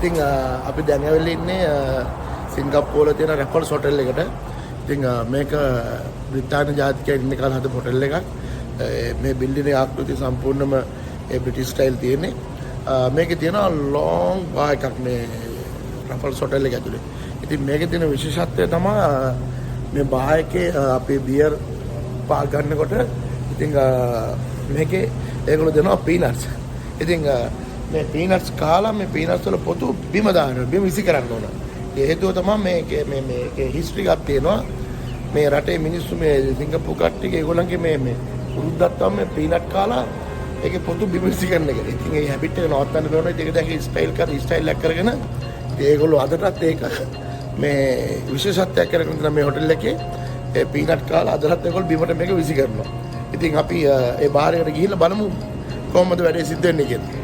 ඉතින් අපි දැන් ඇවිල්ලා ඉන්නේ සිංගප්පූරුවේ තියෙන රැෆල්ස් හොටෙල් එකට. ඉතින් මේක බ්‍රිතාන්‍ය ජාතිකයන් ඉන්න කාලේ හදපු හොටෙල් එකක්. මේ බිල්ඩින් එකේ ආකෘතිය සම්පූර්ණයෙන්ම ඒ බ්‍රිටිෂ් ස්ටයිල් තියෙන්නේ. මේකේ තියෙනවා ලොං බාර් එකක් මේ රැෆල්ස් හොටෙල් එක ඇතුලේ. ඉතින් මේකේ තියෙන විශේෂත්වය තමයි මේ බාර් එකේ අපි බියර් පා ගන්නකොට ඉතින් මේකේ ඒගොල්ලෝ දෙනවා පීනට්ස්. ඉතින් මේ පීනට්ස් කාලා මේ පීනට්ස් වල පොතු බිම දානවා. බිම විසි කරන්න ඕන. ඒ හේතුව තමයි මේකේ හිස්ටරි එකක් තියෙනවා. මේ රටේ මිනිස්සු මේ සිංගප්පූරු කට්ටිය ඒගොල්ලන්ගේ මේ පුරුද්දක් තමයි මේ පීනට් කාලා ඒකේ පොතු බිම විසි කරන එක. ඉතින් ඒ හැබිට් එක නවත්තන්න ඕනේ. ඒක දැන් ස්ටයිල් එකක් කරගෙන ඒගොල්ලෝ අදටත් ඒක මේ විශේෂත්වයක් කරගෙන තමයි මේ හොටෙල් එකේ ඒ පීනට් කාලා අදටත් ඒගොල්ලෝ බිමට මේක විසි කරනවා. ඉතින් අපි ඒ බාර් එකට ගිහිල්ලා බලමු කොහොමද වැඩේ සිද්ධ වෙන්නේ කියලා.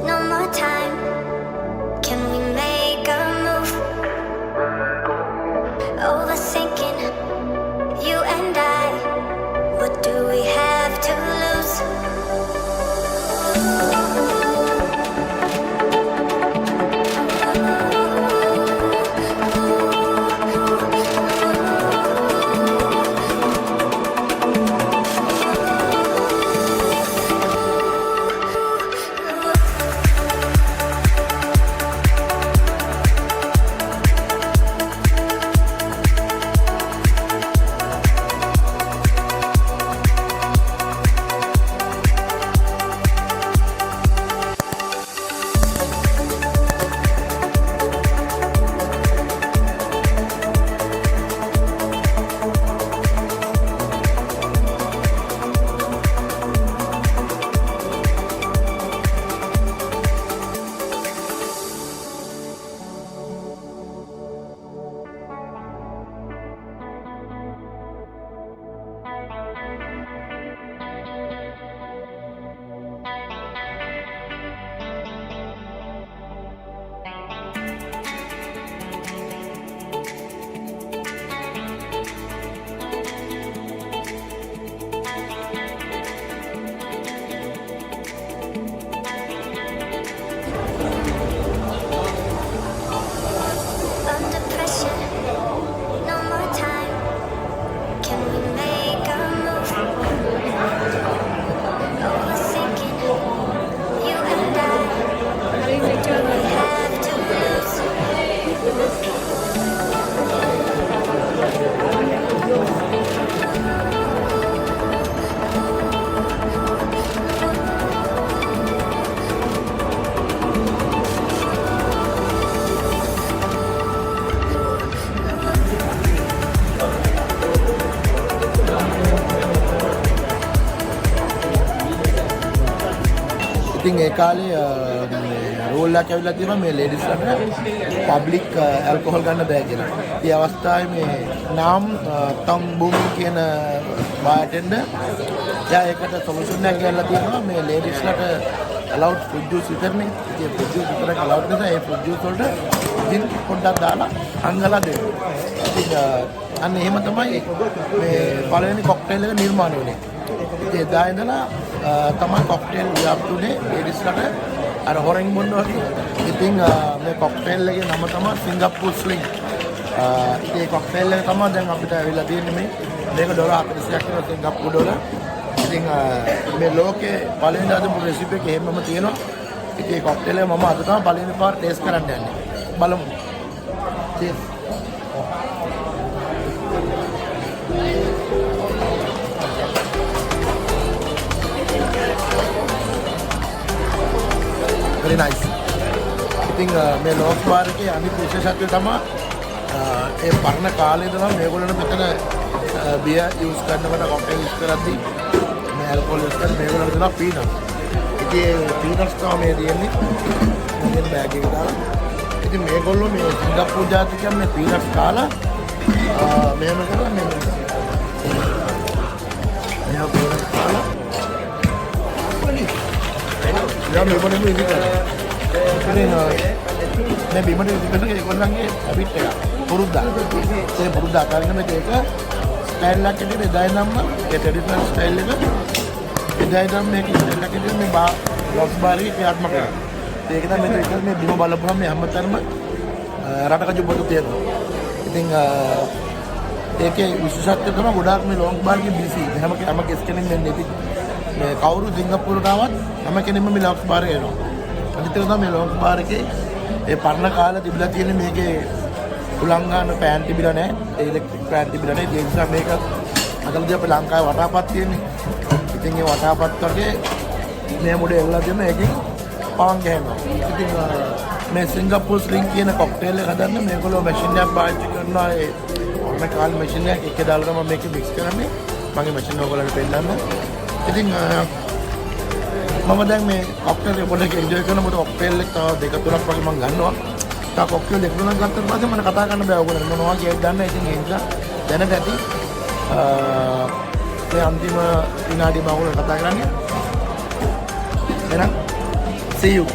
No more time. Can we make a move? Overthinking, you and I. What do we have to lose? ඉතින් ඒ කාලේ රූල් එකක් ඇවිල්ලා තියෙනවා මේ ලේඩිස්ලාට පබ්ලික් ඇල්කොහොල් ගන්න බෑ කියලා. ඒ අවස්ථාවේ මේ නාම් තොන් බුම් කියන බාර්ටෙන්ඩර් එයා ඒකට සොලියුෂන් එකක් ගන්නලා තියෙනවා මේ ලේඩිස්ලාට allowed fruit juice විතරනේ. ඉතින් fruit juice විතරක් allowed නිසා ඒ fruit juice වලට gin පොඩ්ඩක් දාලා අංගලා දෙන්න. ඉතින් අන්න එහෙම තමයි මේ පළවෙනි කොක්ටේල් එක නිර්මාණය වුණේ. ඉතින් එදා ඉඳලා තමයි කොක්ටේල් ව්‍යාප්තුනේ ලේඩිස්ලාට අර හොරෙන් බොන්න වගේ. ඉතින් මේ කොක්ටේල් එකේ නම තමයි සිංගප්පූර් ස්ලිං. ඉතින් මේ කොක්ටේල් එක තමයි දැන් අපිට ඇවිල්ලා තියෙන්නේ මේ. මේක $40ක් වෙනවා සිංගප්පූර් ඩොලර්. ඉතින් මේ ලෝකේ පළවෙනි හදපු රෙසිපි එක එහෙමම තියෙනවා. ඉතින් මේ කොක්ටේල් එක මම අද තමයි පළවෙනි පාර ටේස්ට් කරන්න යන්නේ. බලමු. cheers. very nice. ඉතින් මේ ලෝස් බාර් එකේ අනිත් විශේෂත්වය තමයි ඒ පරණ කාලේ ඉඳලා මේගොල්ලෝ මෙතන බියර් යූස් කරනකොට කොක්ටේල් යූස් කරද්දී මේ ඇල්කොහොල් යූස් කරලා මේගොල්ලෝ දෙනවා පීනට්. ඉතින් පීනට්ස් තමයි මේ දෙන්නේ. මේ බෑග් එකට දාලා. ඉතින් මේගොල්ලෝ මේ සිංගප්පූර් ජාතිකයන් මේ පීනට්ස් කාලා මෙහෙම කරලා මේ පීනට්ස් කාලා යා මේ මොනේ ඉඳි කරා. මේ බිමට ඉඳි කරන ඒගොල්ලන්ගේ හැබිට් එක. පුරුද්දා. ඒ පුරුද්දා අතාරින්න මේක ස්ටයිල් එකක් ඇතුලේ එදායි නම් ඒ ට්‍රැඩිෂනල් ස්ටයිල් එක එදායි නම් මේක ස්ටයිල් එකක් ඇතුලේ මේ ලොක්ස් බාර් එකේ ක්‍රියාත්මක කරනවා. ඒක තමයි මේක මේ බිම බලපුවම මේ හැමතැනම රටක ජුබ්බතු තියෙනවා. ඉතින් ඒකේ විශේෂත්වය තමයි ගොඩාක් මේ ලොක්ස් බාර් එකේ බිසි. හැම කෙස් කෙනෙක් මෙන්න ඉතින් මේ කවුරු සිංගප්පූරුවට ආවත් හැම කෙනෙක්ම මේ ලොක්ස් බාර් එක එනවා. අනිත් එක තමයි මේ ලොක්ස් බාර් එකේ ඒ පරණ කාලේ තිබිලා තියෙන මේකේ උලංගාන පෑන් තිබිලා නැහැ. ඒ ඉලෙක්ට්‍රික් පෑන් තිබිලා නැහැ. ඒ නිසා මේක අදලදී අපේ ලංකාවේ වටාපත් තියෙන්නේ. ඉතින් ඒ වටාපත් වගේ මේ මොඩේ එල්ලලා තියෙන එකකින් පාන් ගහනවා. ඉතින් මේ සිංගප්පූර් ස්ලිං කියන කොක්ටේල් එක හදන්න මේගොල්ලෝ මැෂින් එකක් පාවිච්චි කරනවා. ඒ පරණ කාලේ මැෂින් එකක් එක දාලා තමයි මේක මික්ස් කරන්නේ. මගේ මැෂින් එක ඔයගොල්ලන්ට පෙන්නන්න. ඉතින් මම දැන් මේ කොක්ටේල් එක පොඩ්ඩක් එන්ජොයි කරනවා. මොකද කොක්ටේල් එක තව දෙක තුනක් වගේ මම ගන්නවා. තා කොක්ටේල් දෙක තුනක් ගත්තට පස්සේ මම කතා කරන්න බෑ. ඔයගොල්ලෝ මොනවා කියලාද දන්නේ. ඉතින් ඒ නිසා දැනට ඇති මේ අන්තිම විනාඩි බාගුල කතා කරන්නේ. එහෙනම් see you.